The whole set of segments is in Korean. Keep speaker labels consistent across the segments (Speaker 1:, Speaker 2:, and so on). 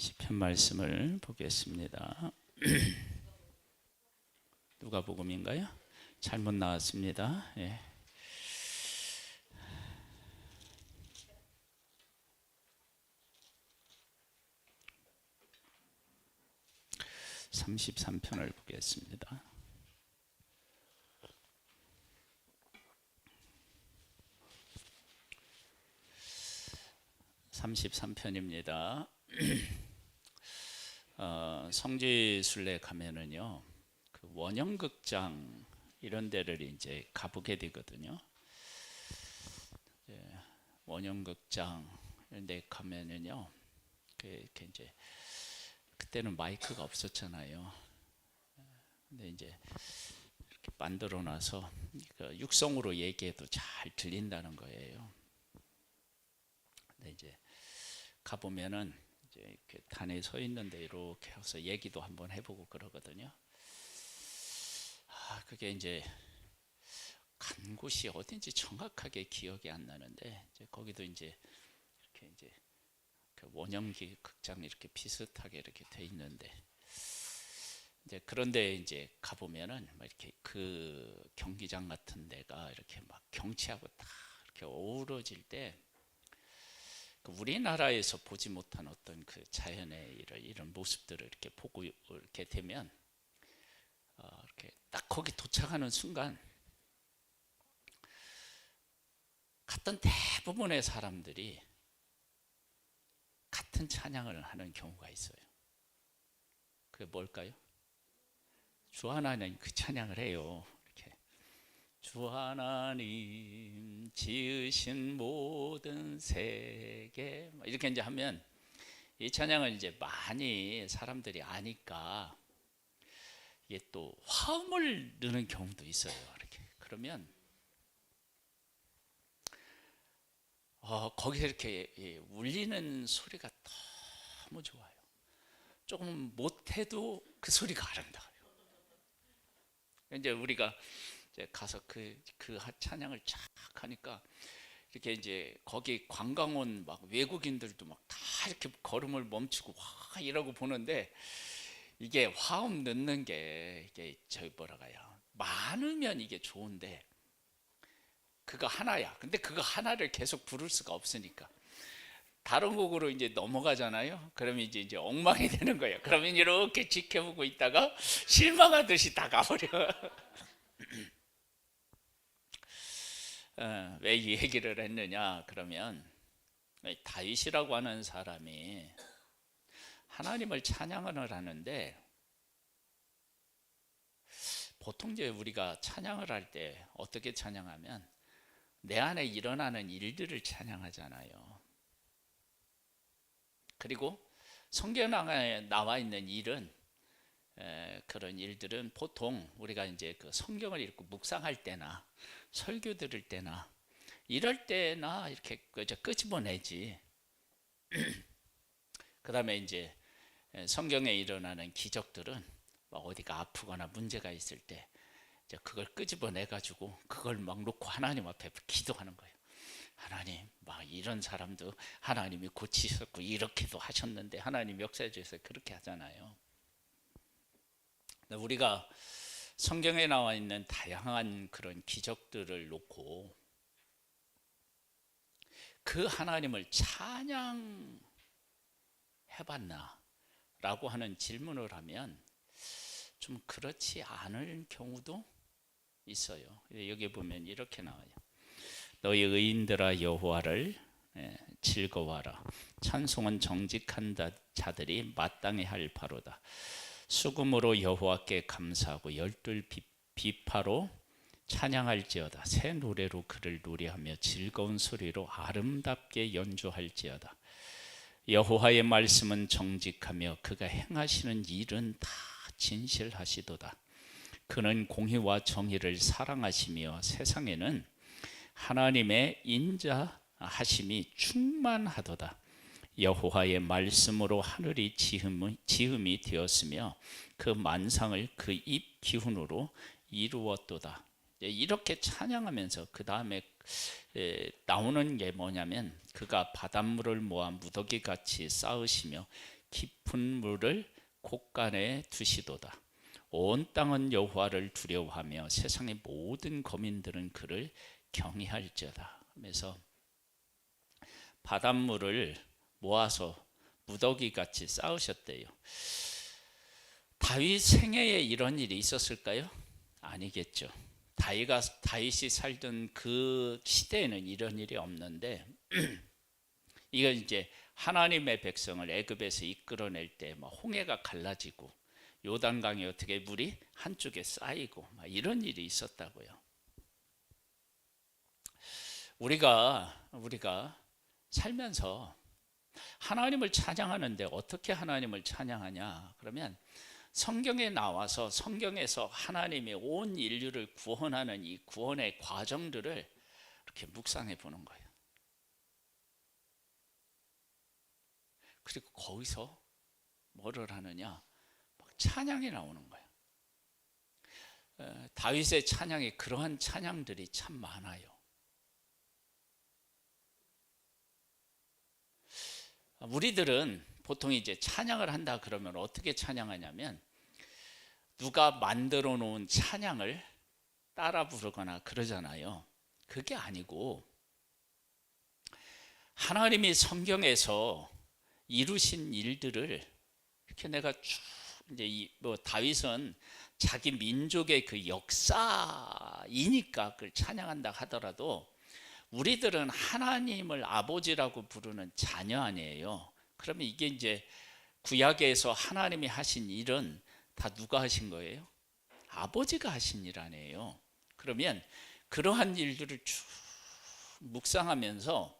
Speaker 1: 시편 말씀을 보겠습니다. 누가복음인가요? 잘못 나왔습니다. 예. (33편을) 보겠습니다. (33편입니다) 성지순례 가면은요, 그 원형극장 이런 데를 이제 가보게 되거든요. 원형극장 이런 데 가면은요, 이렇게 이제 그때는 마이크가 없었잖아요. 근데 이제 이렇게 만들어 놔서 육성으로 얘기해도 잘 들린다는 거예요. 근데 이제 가보면은 이제 이렇게 단에 서 있는데 이렇게 해서 얘기도 한번 해보고 그러거든요. 그게 이제 간 곳이 어딘지 정확하게 기억이 안 나는데, 이제 거기도 이제 이렇게 이제 그 원형기 극장 이렇게 비슷하게 이렇게 돼 있는데, 이제 그런데 이제 가보면은 막 이렇게 그 경기장 같은 데가 이렇게 막 경치하고 딱 이렇게 어우러질 때, 그 우리나라에서 보지 못한 어떤 그 자연의 이런 모습들을 이렇게 보고 이렇게 되면, 이렇게 딱 거기 도착하는 순간 갔던 대부분의 사람들이 같은 찬양을 하는 경우가 있어요. 그게 뭘까요? 주 하나님 그 찬양을 해요. 이렇게 주 하나님 지으신 모든 세계 이렇게 이제 하면, 이 찬양을 이제 많이 사람들이 아니까 이게 또 화음을 넣는 경우도 있어요. 이렇게 그러면 거기서 이렇게 울리는 소리가 너무 좋아요. 조금 못해도 그 소리가 아름다워요. 이제 우리가 이제 가서 그 찬양을 쫙 하니까, 이렇게 이제 거기 관광 온 막 외국인들도 막 다 이렇게 걸음을 멈추고 와 이러고 보는데, 이게 화음 넣는 게 이게 뭐라가요? 많으면 이게 좋은데 그거 하나야. 근데 그거 하나를 계속 부를 수가 없으니까 다른 곡으로 이제 넘어가잖아요. 그러면 이제 엉망이 되는 거예요. 그러면 이렇게 지켜보고 있다가 실망하듯이 다 가버려. 왜 이 얘기를 했느냐? 그러면 다윗이라고 하는 사람이 하나님을 찬양을 하는데, 보통 이제 우리가 찬양을 할 때 어떻게 찬양하면 내 안에 일어나는 일들을 찬양하잖아요. 그리고 성경에 나와 있는 일은, 그런 일들은 보통 우리가 이제 그 성경을 읽고 묵상할 때나 설교 들을 때나 이럴 때나 이렇게 끄집어내지. 그 다음에 이제 성경에 일어나는 기적들은 어디가 아프거나 문제가 있을 때 이제 그걸 끄집어내 가지고 그걸 막 놓고 하나님 앞에 기도하는 거예요. 하나님, 막 이런 사람도 하나님이 고치셨고 이렇게도 하셨는데 하나님 역사해 주셔서 그렇게 하잖아요. 우리가 성경에 나와 있는 다양한 그런 기적들을 놓고 그 하나님을 찬양해봤나? 라고 하는 질문을 하면 좀 그렇지 않을 경우도 있어요. 여기 보면 이렇게 나와요. 너희 의인들아 여호와를 즐거워하라. 찬송은 정직한 자들이 마땅히 할 바로다. 수금으로 여호와께 감사하고 열둘 비파로 찬양할지어다. 새 노래로 그를 노래하며 즐거운 소리로 아름답게 연주할지어다. 여호와의 말씀은 정직하며 그가 행하시는 일은 다 진실하시도다. 그는 공의와 정의를 사랑하시며 세상에는 하나님의 인자하심이 충만하도다. 여호와의 말씀으로 하늘이 지음이 되었으며 그 만상을 그 입 기훈으로 이루었도다. 이렇게 찬양하면서 그 다음에 나오는 게 뭐냐면, 그가 바닷물을 모아 무더기같이 쌓으시며 깊은 물을 곳간에 두시도다. 온 땅은 여호와를 두려워하며 세상의 모든 거민들은 그를 경외할지어다. 하면서 바닷물을 모아서 무더기같이 쌓으셨대요. 다윗 생애에 이런 일이 있었을까요? 아니겠죠. 다윗이 살던 그 시대에는 이런 일이 없는데 이건 이제 하나님의 백성을 애굽에서 이끌어낼 때 홍해가 갈라지고 요단강에 어떻게 물이 한쪽에 쌓이고 이런 일이 있었다고요. 우리가 살면서 하나님을 찬양하는데 어떻게 하나님을 찬양하냐? 그러면 성경에 나와서 성경에서 하나님이 온 인류를 구원하는 이 구원의 과정들을 이렇게 묵상해 보는 거예요. 그리고 거기서 뭐를 하느냐? 찬양이 나오는 거예요. 다윗의 찬양이 그러한 찬양들이 참 많아요. 우리들은 보통 이제 찬양을 한다 그러면 어떻게 찬양하냐면 누가 만들어 놓은 찬양을 따라 부르거나 그러잖아요. 그게 아니고 하나님이 성경에서 이루신 일들을 이렇게 내가 쭉 이제 다윗은 자기 민족의 그 역사이니까 그걸 찬양한다 하더라도 우리들은 하나님을 아버지라고 부르는 자녀 아니에요. 그러면 이게 이제 구약에서 하나님이 하신 일은 다 누가 하신 거예요? 아버지가 하신 일 아니에요. 그러면 그러한 일들을 쭉 묵상하면서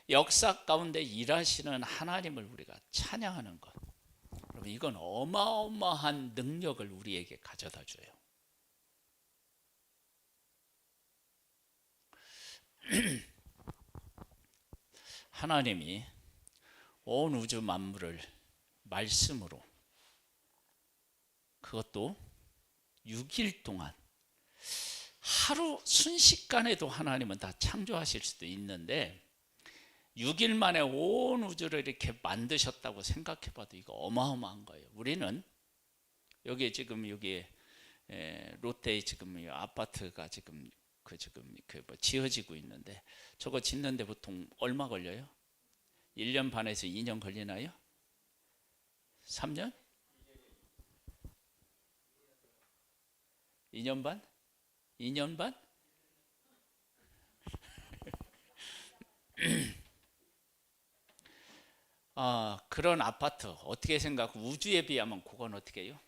Speaker 1: 역사 가운데 일하시는 하나님을 우리가 찬양하는 것. 여러분 이건 어마어마한 능력을 우리에게 가져다 줘요. 하나님이 온 우주 만물을 말씀으로 그것도 6일 동안 하루 순식간에도 하나님은 다 창조하실 수도 있는데 6일 만에 온 우주를 이렇게 만드셨다고 생각해 봐도 이거 어마어마한 거예요. 우리는 여기 지금 여기에 롯데에 지금 아파트가 지금 지어지고 있는데 저거 짓는데 보통 얼마 걸려요? 1년 반에서 2년 걸리나요? 3년? 2년 반? 2년 반? 그런 아파트 어떻게 생각하고 우주에 비하면 그건 어떻게 해요?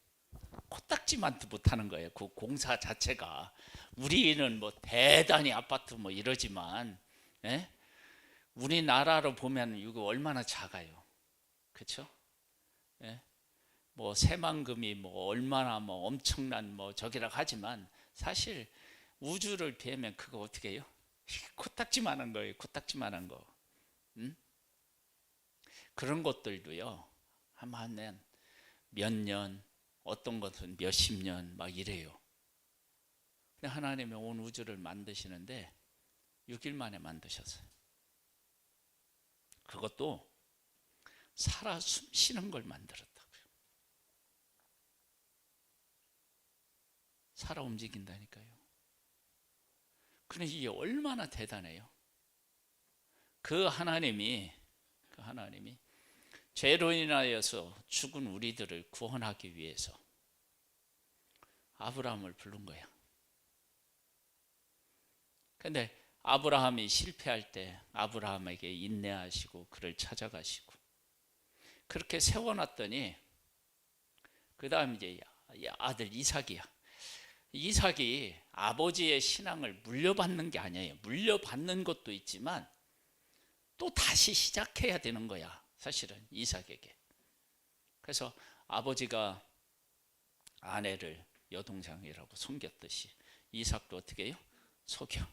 Speaker 1: 코딱지만도 못하는 거예요. 그 공사 자체가. 우리는 뭐 대단히 아파트 뭐 이러지만 우리나라로 보면 이거 얼마나 작아요. 그렇죠? 뭐 새만금이 뭐 얼마나 뭐 엄청난 뭐 저기라 하지만 사실 우주를 비하면 그거 어떻게 해요? 코딱지만한 거예요. 코딱지만한 거. 그런 것들도요. 하면 몇 년, 어떤 것은 몇십 년 막 이래요. 근데 하나님이 온 우주를 만드시는데 6일 만에 만드셨어요. 그것도 살아 숨 쉬는 걸 만들었다고요. 살아 움직인다니까요. 그러니 이게 얼마나 대단해요. 그 하나님이 죄로 인하여서 죽은 우리들을 구원하기 위해서 아브라함을 부른 거야. 근데 아브라함이 실패할 때 아브라함에게 인내하시고 그를 찾아가시고 그렇게 세워놨더니 그 다음 이제 아들 이삭이야. 이삭이 아버지의 신앙을 물려받는 게 아니에요. 물려받는 것도 있지만 또 다시 시작해야 되는 거야. 사실은 이삭에게. 그래서 아버지가 아내를 여동생이라고 섬겼듯이 이삭도 어떻게 해요? 속여.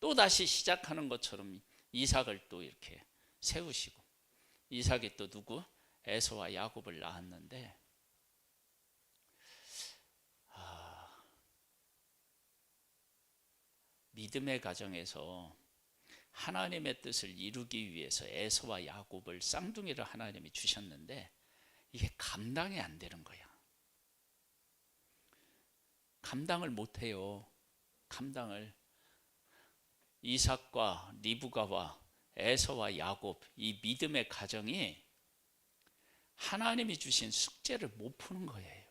Speaker 1: 또 다시 시작하는 것처럼 이삭을 또 이렇게 세우시고 이삭이 또 누구? 에서와 야곱을 낳았는데 믿음의 가정에서 하나님의 뜻을 이루기 위해서 에서와 야곱을 쌍둥이를 하나님이 주셨는데 이게 감당이 안 되는 거야. 감당을 못 해요. 감당을. 이삭과 리브가와 에서와 야곱, 이 믿음의 가정이 하나님이 주신 숙제를 못 푸는 거예요.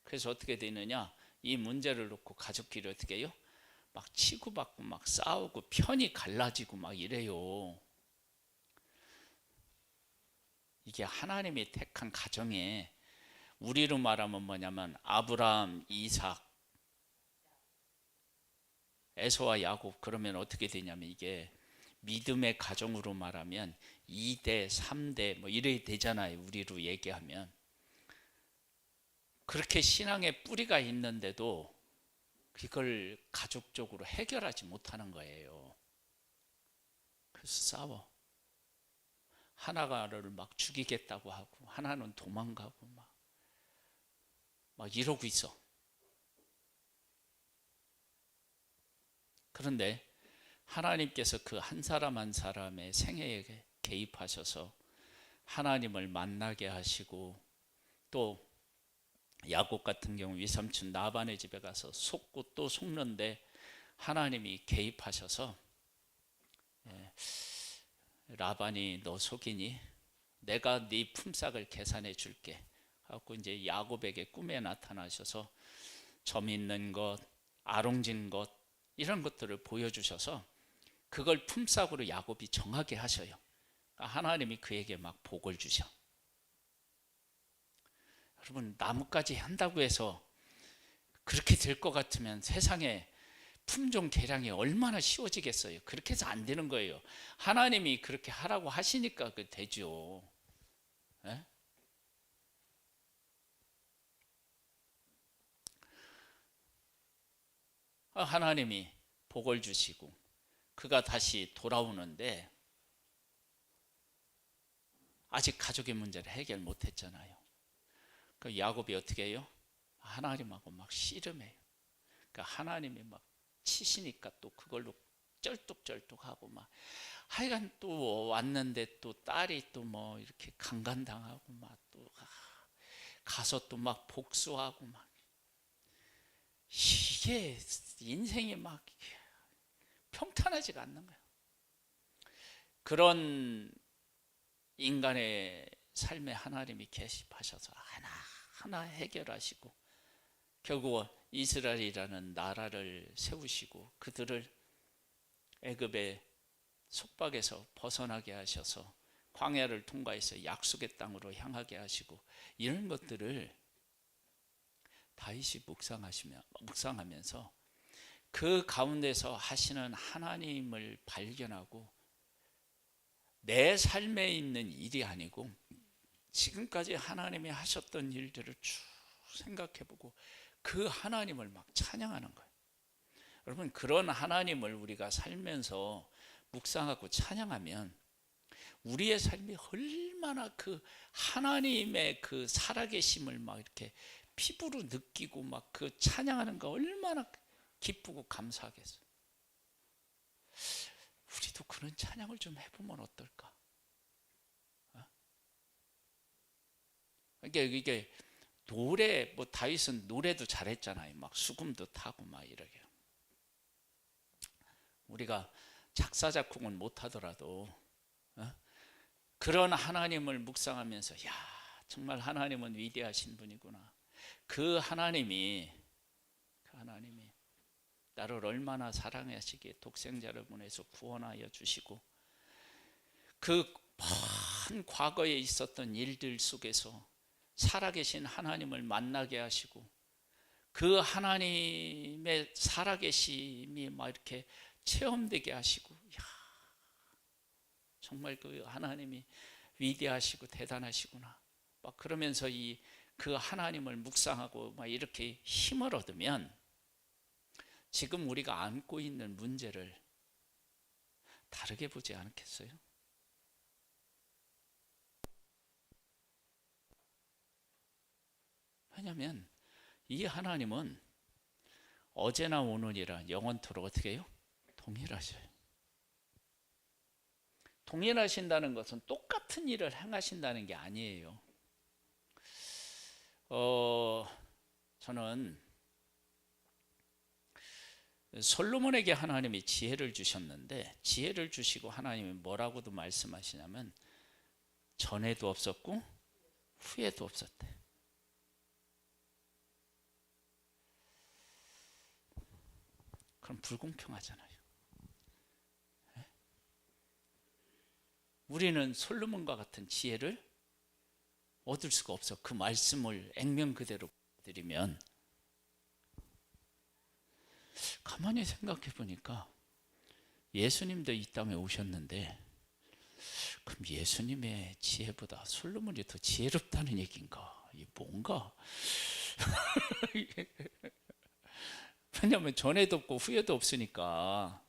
Speaker 1: 그래서 어떻게 되느냐, 이 문제를 놓고 가족끼리 어떻게 해요? 막 치고받고 막 싸우고 편이 갈라지고 막 이래요. 이게 하나님이 택한 가정에, 우리로 말하면 뭐냐면 아브라함, 이삭, 에서와 야곱, 그러면 어떻게 되냐면 이게 믿음의 가정으로 말하면 2대, 3대 뭐 이래 되잖아요. 우리로 얘기하면. 그렇게 신앙의 뿌리가 있는데도 그걸 가족적으로 해결하지 못하는 거예요. 그래서 싸워. 하나를 막 죽이겠다고 하고 하나는 도망가고 막 이러고 있어. 그런데 하나님께서 그 한 사람 한 사람의 생애에 개입하셔서 하나님을 만나게 하시고, 또 야곱 같은 경우 위삼촌 라반의 집에 가서 속고 또 속는데 하나님이 개입하셔서, 라반이 너 속이니? 내가 네 품삯을 계산해 줄게 하고 이제 야곱에게 꿈에 나타나셔서 점 있는 것, 아롱진 것 이런 것들을 보여주셔서 그걸 품삯으로 야곱이 정하게 하셔요. 하나님이 그에게 막 복을 주셔. 여러분, 나뭇가지 한다고 해서 그렇게 될 것 같으면 세상에 품종 개량이 얼마나 쉬워지겠어요. 그렇게 해서 안 되는 거예요. 하나님이 그렇게 하라고 하시니까 그 되죠. 에? 하나님이 복을 주시고 그가 다시 돌아오는데 아직 가족의 문제를 해결 못했잖아요. 그 야곱이 어떻게 해요? 하나님하고 막 씨름해요. 그러니까 하나님이 막 치시니까 또 그걸로 쩔뚝쩔뚝하고 막 하여간 또 왔는데 또 딸이 또 뭐 이렇게 강간당하고 막 또 가서 또 막 복수하고 막 이게 인생이 막 평탄하지가 않는 거예요. 그런 인간의 삶에 하나님이 개입하셔서 하나하나 해결하시고 결국 이스라엘이라는 나라를 세우시고 그들을 애굽의 속박에서 벗어나게 하셔서 광야를 통과해서 약속의 땅으로 향하게 하시고 이런 것들을 다윗이 묵상하면서 그 가운데서 하시는 하나님을 발견하고 내 삶에 있는 일이 아니고 지금까지 하나님이 하셨던 일들을 쭉 생각해보고 그 하나님을 막 찬양하는 거예요. 여러분, 그런 하나님을 우리가 살면서 묵상하고 찬양하면 우리의 삶이 얼마나 그 하나님의 그 살아계심을 막 이렇게 피부로 느끼고 막 그 찬양하는 거 얼마나 기쁘고 감사하겠어요. 우리도 그런 찬양을 좀 해보면 어떨까? 이게 노래, 뭐 다윗은 노래도 잘했잖아요. 막 수금도 타고 막 이러게. 우리가 작사 작곡은 못하더라도 그런 하나님을 묵상하면서 야, 정말 하나님은 위대하신 분이구나. 그 하나님이 나를 얼마나 사랑하시기에 독생자를 보내서 구원하여 주시고 그 먼 과거에 있었던 일들 속에서 살아계신 하나님을 만나게 하시고 그 하나님의 살아계심이 막 이렇게 체험되게 하시고, 야, 정말 그 하나님이 위대하시고 대단하시구나. 막 그러면서 그 하나님을 묵상하고 막 이렇게 힘을 얻으면 지금 우리가 안고 있는 문제를 다르게 보지 않겠어요? 왜냐하면 이 하나님은 어제나 오늘이라 영원토록 어떻게 해요? 동일하셔요. 동일하신다는 것은 똑같은 일을 행하신다는 게 아니에요. 저는 솔로몬에게 하나님이 지혜를 주셨는데, 지혜를 주시고 하나님이 뭐라고도 말씀하시냐면 전에도 없었고 후에도 없었대. 그럼 불공평하잖아요. 우리는 솔로몬과 같은 지혜를 얻을 수가 없어. 그 말씀을 액면 그대로 드리면. 가만히 생각해 보니까 예수님도 이 땅에 오셨는데, 그럼 예수님의 지혜보다 솔로몬이 더 지혜롭다는 얘기인가? 이게 뭔가? 왜냐하면 전에도 없고 후에도 없으니까.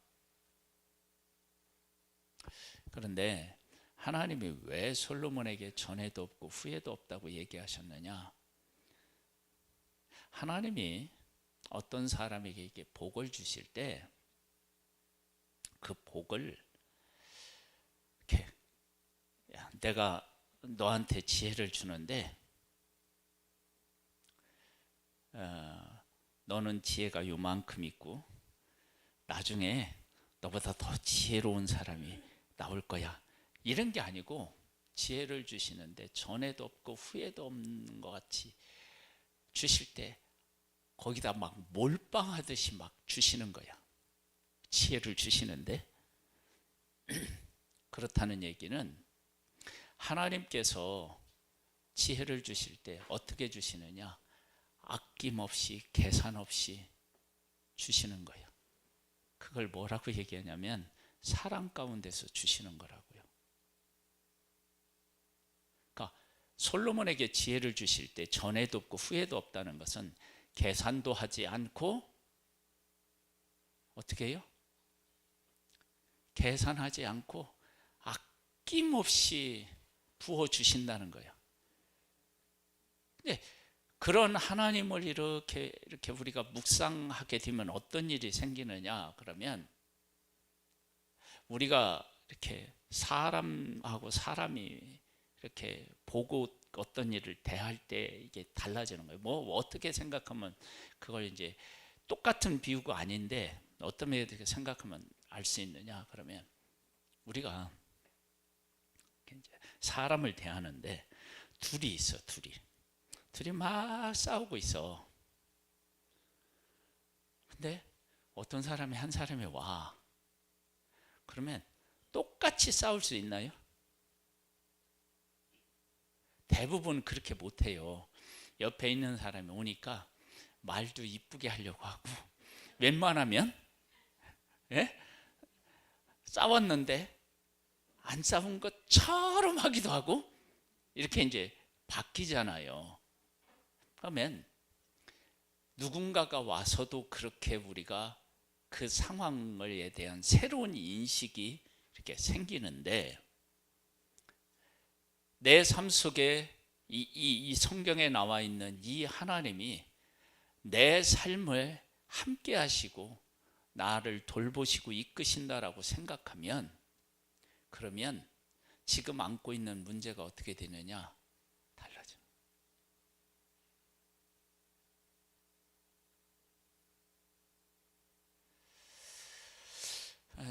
Speaker 1: 그런데 하나님이 왜 솔로몬에게 전에도 없고 후에도 없다고 얘기하셨느냐? 하나님이 어떤 사람에게 이렇게 복을 주실 때 그 복을 이렇게, 야, 내가 너한테 지혜를 주는데 너는 지혜가 요만큼 있고 나중에 너보다 더 지혜로운 사람이 나올 거야, 이런 게 아니고, 지혜를 주시는데 전에도 없고 후에도 없는 것 같이 주실 때 거기다 막 몰빵하듯이 막 주시는 거야. 지혜를 주시는데, 그렇다는 얘기는 하나님께서 지혜를 주실 때 어떻게 주시느냐? 아낌없이 계산 없이 주시는 거예요. 그걸 뭐라고 얘기하냐면 사랑 가운데서 주시는 거라고요. 그러니까 솔로몬에게 지혜를 주실 때 전에도 없고 후에도 없다는 것은 계산도 하지 않고 어떻게 해요? 계산하지 않고 아낌없이 부어주신다는 거예요. 근데 그런 하나님을 이렇게 우리가 묵상하게 되면 어떤 일이 생기느냐? 그러면 우리가 이렇게 사람하고 사람이 이렇게 보고 어떤 일을 대할 때 이게 달라지는 거예요. 뭐 어떻게 생각하면 그걸 이제 똑같은 비유가 아닌데 어떤 면에서 생각하면 알 수 있느냐? 그러면 우리가 이제 사람을 대하는데 둘이 있어, 둘이 막 싸우고 있어. 근데 어떤 사람이 한 사람이 와. 그러면 똑같이 싸울 수 있나요? 대부분 그렇게 못해요. 옆에 있는 사람이 오니까 말도 이쁘게 하려고 하고, 웬만하면 싸웠는데 안 싸운 것처럼 하기도 하고, 이렇게 이제 바뀌잖아요. 그러면 누군가가 와서도 그렇게 우리가 그 상황에 대한 새로운 인식이 이렇게 생기는데, 내 삶 속에 이 성경에 나와 있는 이 하나님이 내 삶을 함께 하시고 나를 돌보시고 이끄신다라고 생각하면, 그러면 지금 안고 있는 문제가 어떻게 되느냐? 달라져.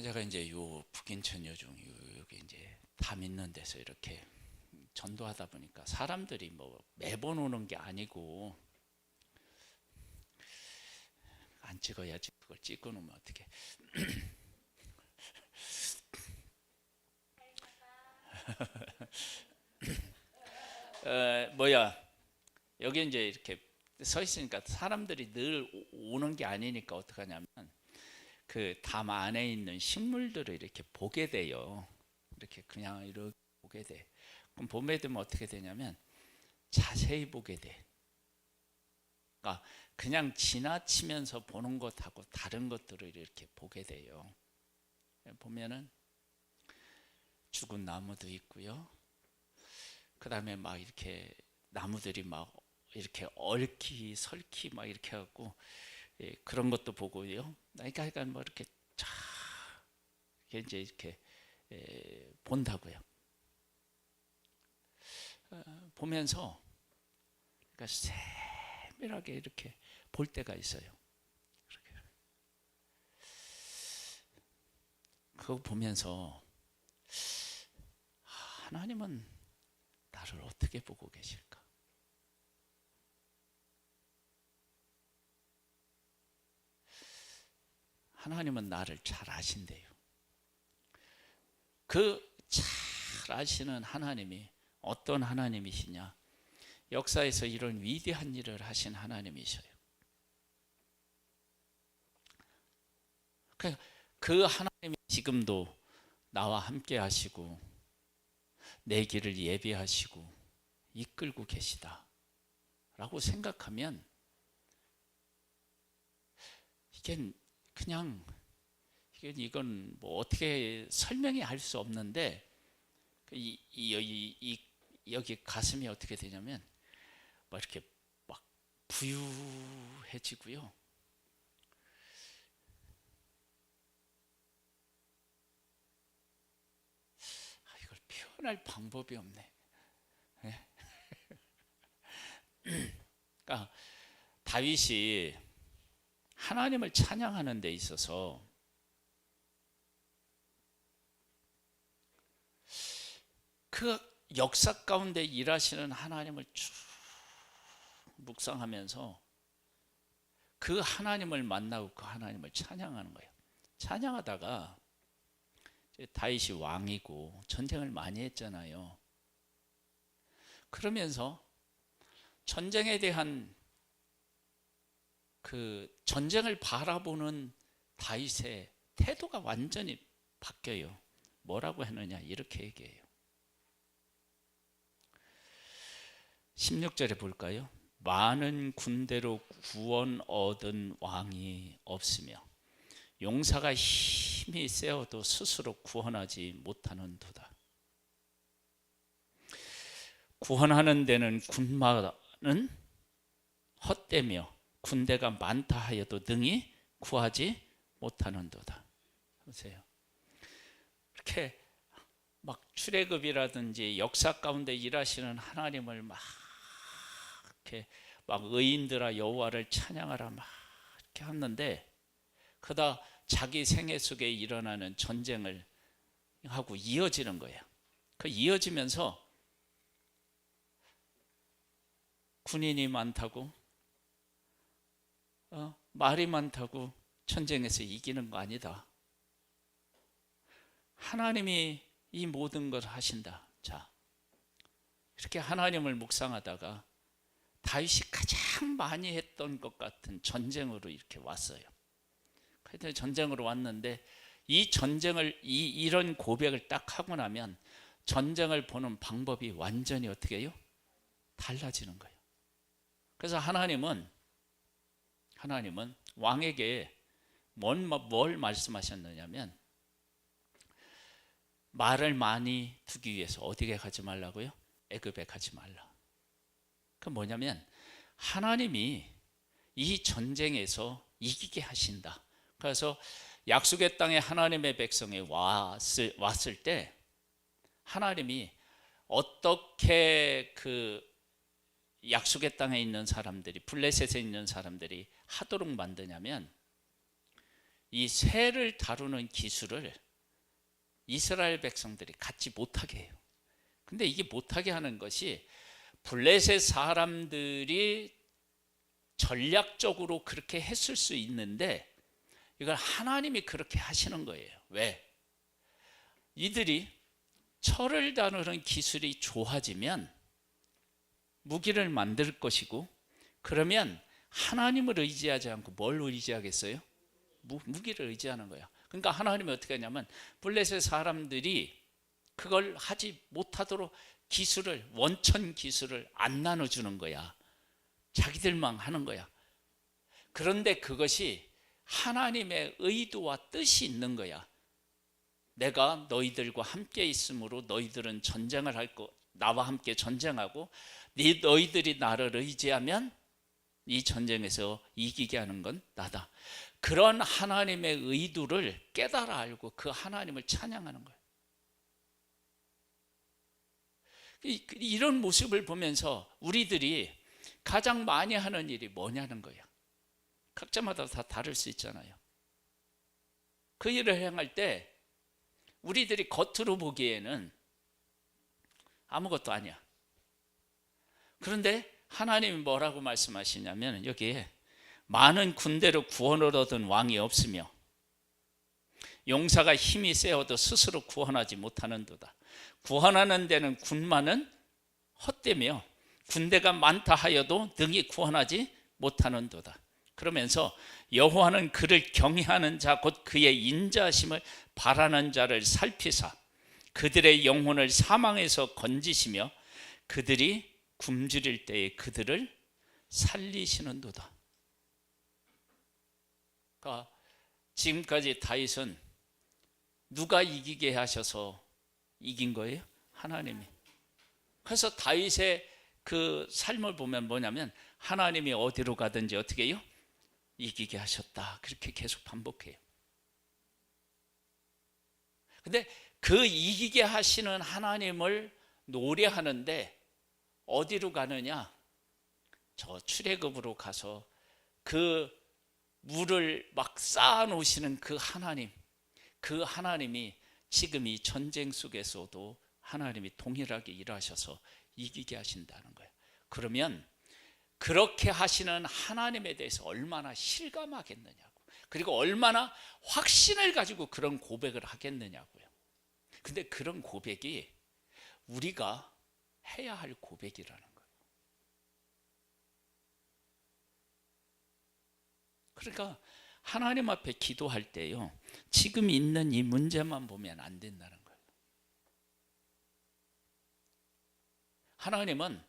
Speaker 1: 제가 이제 요 북인천 여중 여기 이제 담 있는 데서 이렇게 전도하다 보니까 사람들이 뭐 매번 오는 게 아니고, 안 찍어야지, 그걸 찍고 놓으면 어떻게? 여기 이제 이렇게 서 있으니까 사람들이 늘 오는 게 아니니까 어떻게 하냐면 그 담 안에 있는 식물들을 이렇게 보게 돼요. 이렇게 그냥 이렇게 보게 돼. 그럼 보게 되면 어떻게 되냐면 자세히 보게 돼. 그러니까 그냥 지나치면서 보는 것하고 다른 것들을 이렇게 보게 돼요. 보면은 죽은 나무도 있고요. 그 다음에 막 이렇게 나무들이 막 이렇게 얽히 설키 막 이렇게 해갖고, 그런 것도 보고요. 그러니까 뭐 이렇게 쫙 이제 이렇게 본다고요. 보면서 그러니까 세밀하게 이렇게 볼 때가 있어요. 그거 보면서 하나님은 나를 어떻게 보고 계실까? 하나님은 나를 잘 아신대요. 그 잘 아시는 하나님이 어떤 하나님이시냐? 역사에서 이런 위대한 일을 하신 하나님이셔요. 그 하나님이 지금도 나와 함께 하시고 내 길을 예비하시고 이끌고 계시다 라고 생각하면 이건 뭐 어떻게 설명이 할 수 없는데 여기 가슴이 어떻게 되냐면 막 이렇게 막 부유해지고요. 이걸 표현할 방법이 없네. 네? 그러니까 다윗이 하나님을 찬양하는 데 있어서 그 역사 가운데 일하시는 하나님을 쭉 묵상하면서 그 하나님을 만나고 그 하나님을 찬양하는 거예요. 찬양하다가 다윗이 왕이고 전쟁을 많이 했잖아요. 그러면서 전쟁에 대한 그 전쟁을 바라보는 다윗의 태도가 완전히 바뀌어요. 뭐라고 했느냐 이렇게 얘기해요. 16절에 볼까요? 많은 군대로 구원 얻은 왕이 없으며 용사가 힘이 세어도 스스로 구원하지 못하는도다. 구원하는 데는 군마는 헛되며 군대가 많다 하여도 능히 구하지 못하는도다. 보세요. 이렇게 막 출애굽이라든지 역사 가운데 일하시는 하나님을 막 이렇게 막 의인들아 여호와를 찬양하라 막 이렇게 하는데 그러다 자기 생애 속에 일어나는 전쟁을 하고 이어지는 거예요. 그 이어지면서 군인이 많다고 말이 많다고 전쟁에서 이기는 거 아니다. 하나님이 이 모든 걸 하신다. 자, 이렇게 하나님을 묵상하다가 다윗이 가장 많이 했던 것 같은 전쟁으로 이렇게 왔어요. 그래서 전쟁으로 왔는데 이 전쟁을 이런 고백을 딱 하고 나면 전쟁을 보는 방법이 완전히 어떻게 해요? 달라지는 거예요. 그래서 하나님은 왕에게 뭘 말씀하셨느냐면 말을 많이 두기 위해서 어디에 가지 말라고요? 애굽에 가지 말라. 그 뭐냐면 하나님이 이 전쟁에서 이기게 하신다. 그래서 약속의 땅에 하나님의 백성이 왔을 때 하나님이 어떻게 그 약속의 땅에 있는 사람들이 블레셋에 있는 사람들이 하도록 만드냐면 이 새를 다루는 기술을 이스라엘 백성들이 갖지 못하게 해요. 근데 이게 못하게 하는 것이 블레셋 사람들이 전략적으로 그렇게 했을 수 있는데 이걸 하나님이 그렇게 하시는 거예요. 왜? 이들이 철을 다루는 기술이 좋아지면 무기를 만들 것이고 그러면 하나님을 의지하지 않고 뭘 의지하겠어요? 무기를 의지하는 거야. 그러니까 하나님이 어떻게 하냐면 블레셋 사람들이 그걸 하지 못하도록 원천 기술을 안 나눠주는 거야. 자기들만 하는 거야. 그런데 그것이 하나님의 의도와 뜻이 있는 거야. 내가 너희들과 함께 있으므로 너희들은 전쟁을 할 거, 나와 함께 전쟁하고 너희들이 나를 의지하면 이 전쟁에서 이기게 하는 건 나다. 그런 하나님의 의도를 깨달아 알고 그 하나님을 찬양하는 거예요. 이런 모습을 보면서 우리들이 가장 많이 하는 일이 뭐냐는 거야. 각자마다 다 다를 수 있잖아요. 그 일을 행할 때 우리들이 겉으로 보기에는 아무것도 아니야. 그런데 하나님이 뭐라고 말씀하시냐면 여기에 많은 군대로 구원을 얻은 왕이 없으며 용사가 힘이 세어도 스스로 구원하지 못하는도다. 구원하는 데는 군마는 헛되며 군대가 많다 하여도 능히 구원하지 못하는도다. 그러면서 여호와는 그를 경외하는 자 곧 그의 인자하심을 바라는 자를 살피사 그들의 영혼을 사망에서 건지시며 그들이 굶주릴 때에 그들을 살리시는도다. 그러니까 지금까지 다윗은 누가 이기게 하셔서 이긴 거예요? 하나님이. 그래서 다윗의 그 삶을 보면 뭐냐면 하나님이 어디로 가든지 어떻게 해요? 이기게 하셨다. 그렇게 계속 반복해요. 근데 그 이기게 하시는 하나님을 노래하는데 어디로 가느냐? 저 출애굽으로 가서 그 물을 막 쌓아 놓으시는 그 하나님, 그 하나님이 지금 이 전쟁 속에서도 하나님이 동일하게 일하셔서 이기게 하신다는 거예요. 그러면 그렇게 하시는 하나님에 대해서 얼마나 실감하겠느냐고, 그리고 얼마나 확신을 가지고 그런 고백을 하겠느냐고요. 근데 그런 고백이 우리가 해야 할 고백이라는 거예요. 그러니까 하나님 앞에 기도할 때요, 지금 있는 이 문제만 보면 안 된다는 거예요. 하나님은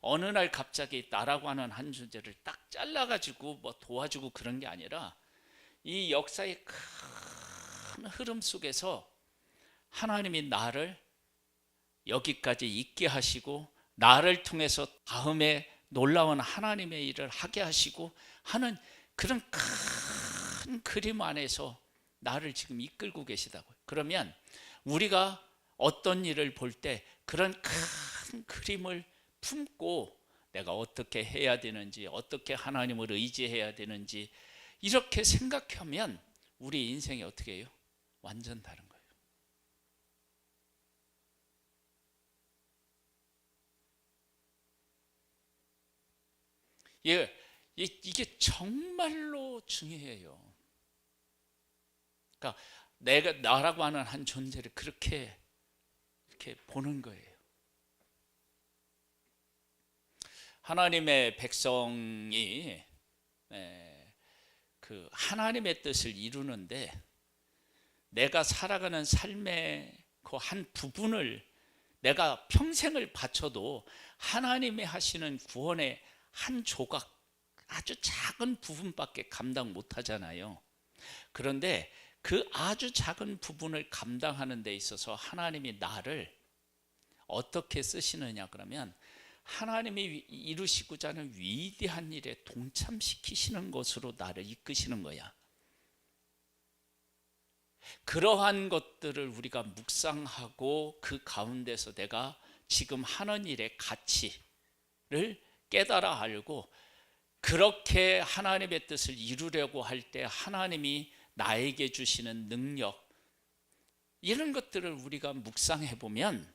Speaker 1: 어느 날 갑자기 나라고 하는 한 존재를 딱 잘라가지고 뭐 도와주고 그런 게 아니라 이 역사의 큰 흐름 속에서 하나님이 나를 여기까지 있게 하시고 나를 통해서 다음에 놀라운 하나님의 일을 하게 하시고 하는 그런 큰 그림 안에서 나를 지금 이끌고 계시다고요. 그러면 우리가 어떤 일을 볼 때 그런 큰 그림을 품고 내가 어떻게 해야 되는지, 어떻게 하나님을 의지해야 되는지 이렇게 생각하면 우리 인생이 어떻게 해요? 완전 다른 거예요. 이게 정말로 중요해요. 그러니까 내가 나라고 하는 한 존재를 그렇게 이렇게 보는 거예요. 하나님의 백성이 그 하나님의 뜻을 이루는데 내가 살아가는 삶의 그 한 부분을 내가 평생을 바쳐도 하나님이 하시는 구원의 한 조각, 아주 작은 부분밖에 감당 못 하잖아요. 그런데 그 아주 작은 부분을 감당하는 데 있어서 하나님이 나를 어떻게 쓰시느냐 그러면 하나님이 이루시고자 하는 위대한 일에 동참시키시는 것으로 나를 이끄시는 거야. 그러한 것들을 우리가 묵상하고 그 가운데서 내가 지금 하는 일의 가치를 깨달아 알고 그렇게 하나님의 뜻을 이루려고 할 때 하나님이 나에게 주시는 능력, 이런 것들을 우리가 묵상해 보면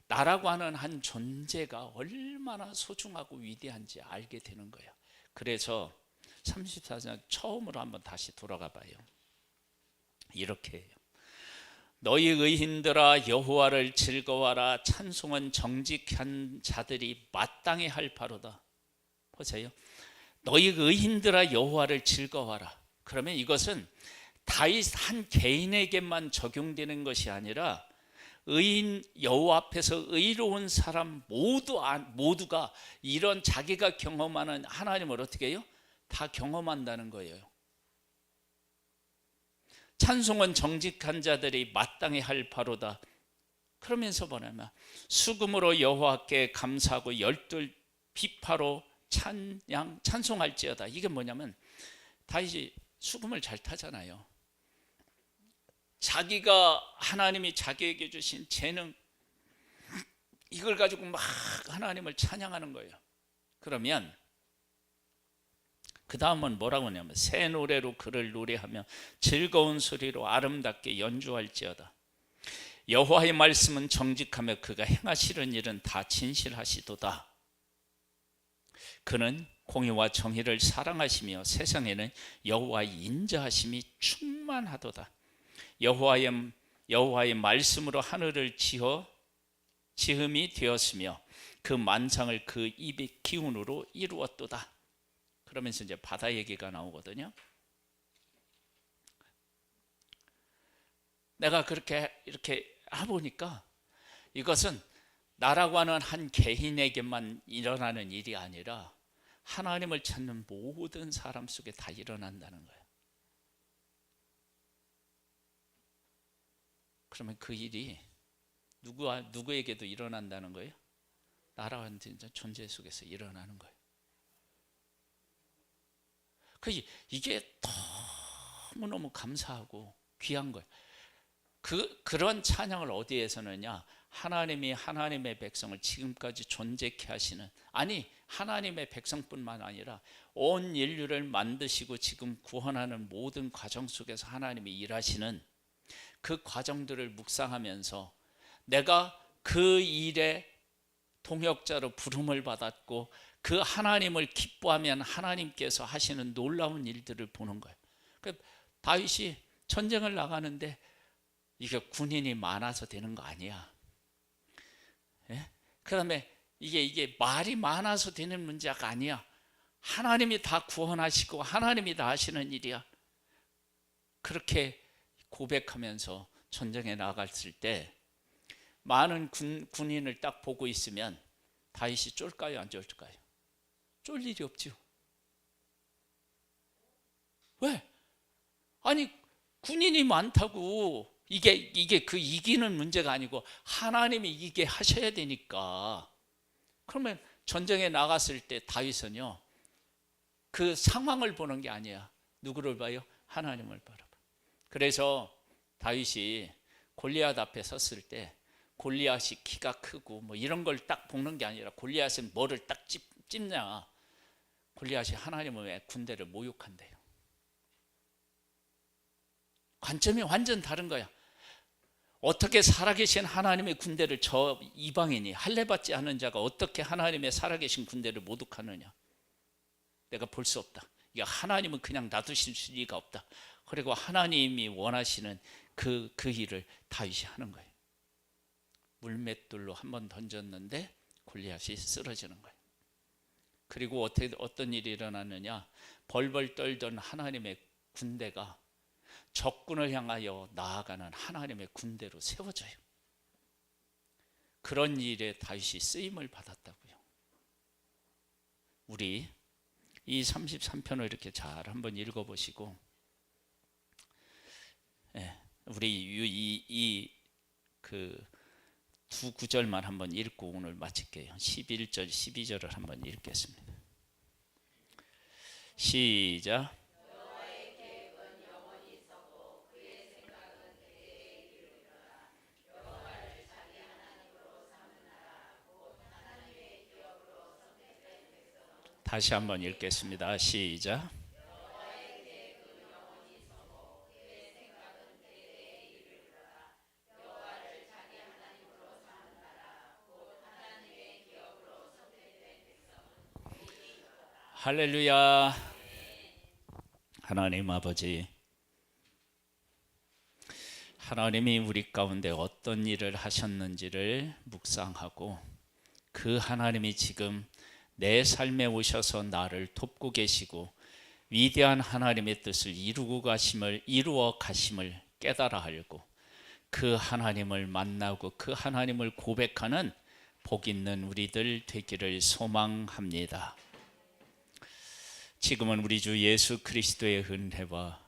Speaker 1: 나라고 하는 한 존재가 얼마나 소중하고 위대한지 알게 되는 거예요. 그래서 34장 처음으로 한번 다시 돌아가 봐요. 이렇게 해요. 너희 의인들아 여호와를 즐거워하라. 찬송은 정직한 자들이 마땅히 할 바로다. 보세요. 너희 의인들아 여호와를 즐거워하라. 그러면 이것은 다윗 한 개인에게만 적용되는 것이 아니라 의인 여호와 앞에서 의로운 사람 모두가 이런 자기가 경험하는 하나님을 어떻게 해요? 다 경험한다는 거예요. 찬송은 정직한 자들이 마땅히 할 바로다. 그러면서 뭐냐면 수금으로 여호와께 감사하고 열둘 비파로 찬송할지어다. 이게 뭐냐면 다윗이 수금을 잘 타잖아요. 자기가 하나님이 자기에게 주신 재능, 이걸 가지고 막 하나님을 찬양하는 거예요. 그러면 그 다음은 뭐라고 하냐면 새 노래로 그를 노래하며 즐거운 소리로 아름답게 연주할지어다. 여호와의 말씀은 정직하며 그가 행하시는 일은 다 진실하시도다. 그는 공의와 정의를 사랑하시며 세상에는 여호와의 인자하심이 충만하도다. 여호와의 말씀으로 하늘을 지음이 되었으며 그 만상을 그 입의 기운으로 이루었도다. 그러면서 이제 바다 얘기가 나오거든요. 내가 그렇게 이렇게 해보니까 이것은 나라고 하는 한 개인에게만 일어나는 일이 아니라 하나님을 찾는 모든 사람 속에 다 일어난다는 거예요. 그러면 그 일이 누구에게도 일어난다는 거예요? 나라와 존재 속에서 일어나는 거예요. 이게 너무너무 감사하고 귀한 거예요. 그런 찬양을 어디에서 하느냐? 하나님이 하나님의 백성을 지금까지 존재케 하시는, 아니 하나님의 백성뿐만 아니라 온 인류를 만드시고 지금 구원하는 모든 과정 속에서 하나님이 일하시는 그 과정들을 묵상하면서 내가 그 일에 동역자로 부름을 받았고 그 하나님을 기뻐하면 하나님께서 하시는 놀라운 일들을 보는 거예요. 다윗이 전쟁을 나가는데 이게 군인이 많아서 되는 거 아니야. 예? 그 다음에 이게 말이 많아서 되는 문제가 아니야. 하나님이 다 구원하시고 하나님이 다 하시는 일이야. 그렇게 고백하면서 전쟁에 나갔을 때 많은 군인을 딱 보고 있으면 다윗이 쫄까요, 안 쫄까요? 쫄 일이 없죠. 왜? 아니 군인이 많다고 이게 그 이기는 문제가 아니고 하나님이 이기게 하셔야 되니까. 그러면 전쟁에 나갔을 때 다윗은요, 그 상황을 보는 게 아니야. 누구를 봐요? 하나님을 바라봐. 그래서 다윗이 골리앗 앞에 섰을 때 골리앗이 키가 크고 뭐 이런 걸 딱 보는 게 아니라 골리앗은 뭐를 딱 찝냐? 골리앗이 하나님의 군대를 모욕한대요. 관점이 완전 다른 거야. 어떻게 살아계신 하나님의 군대를 저 이방인이 할례받지 않은 자가 어떻게 하나님의 살아계신 군대를 모독하느냐? 내가 볼 수 없다. 이게 하나님은 그냥 놔두실 리가 없다. 그리고 하나님이 원하시는 그 일을 다윗이 하는 거예요. 물맷돌로 한번 던졌는데 골리앗이 쓰러지는 거예요. 그리고 어떤 일이 일어났느냐? 벌벌 떨던 하나님의 군대가 적군을 향하여 나아가는 하나님의 군대로 세워져요. 그런 일에 다윗이 쓰임을 받았다고요. 우리 이 33편을 이렇게 잘 한번 읽어보시고, 우리 그 두 구절만 한번 읽고 오늘 마칠게요. 11절, 12절을 한번 읽겠습니다. 시작. 다시 한번 읽겠습니다. 시작. 할렐루야. 하나님 아버지, 하나님이 우리 가운데 어떤 일을 하셨는지를 묵상하고 그 하나님이 지금 내 삶에 오셔서 나를 돕고 계시고 위대한 하나님의 뜻을 이루어 가심을 깨달아 알고 그 하나님을 만나고 그 하나님을 고백하는 복 있는 우리들 되기를 소망합니다. 지금은 우리 주 예수 그리스도의 은혜와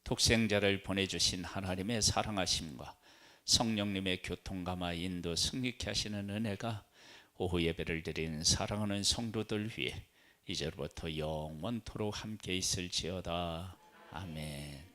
Speaker 1: 독생자를 보내주신 하나님의 사랑하심과 성령님의 교통감화 인도 승리케 하시는 은혜가 오후 예배를 드리는 사랑하는 성도들 위해 이제부터 영원토록 함께 있을지어다. 아멘.